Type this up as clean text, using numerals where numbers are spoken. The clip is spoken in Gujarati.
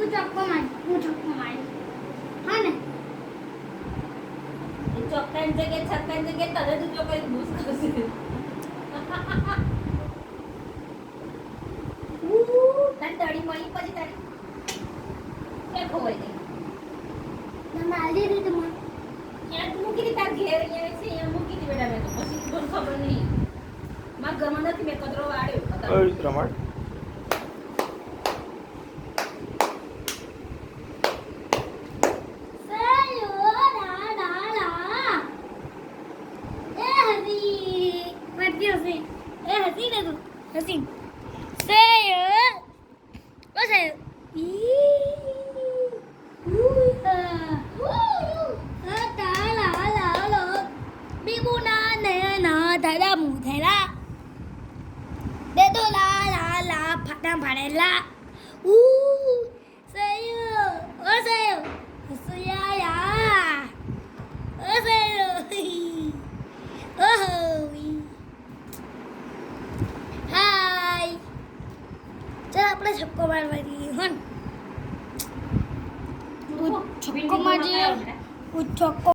ચોક્કો માર હું ચોક્કો માર હા ને એ ચોક્કાની જગ્યાએ છક્કાની જગ્યાએ તરત જ કોઈ બૂસ કરશે તારી તળી મળી પછી તારી કે ખોવાઈ ગઈ તમે આલી રીતે મને ત્યાં તું મૂકી દી તાર ઘેર અહીંયા છે અહીંયા મૂકી દી બેટા મેં તો પછી કોઈ ખબર નહીં મારા ઘરમાં નથી મેં કચરો વાળ્યો રમણ Padela. Sayo. Oh sayo. Suya ya. Oh sayo. Oh. Hi. ચાલ આપણે છક્કો મારવા જઈએ હન છક્કો મારીએ છક્કો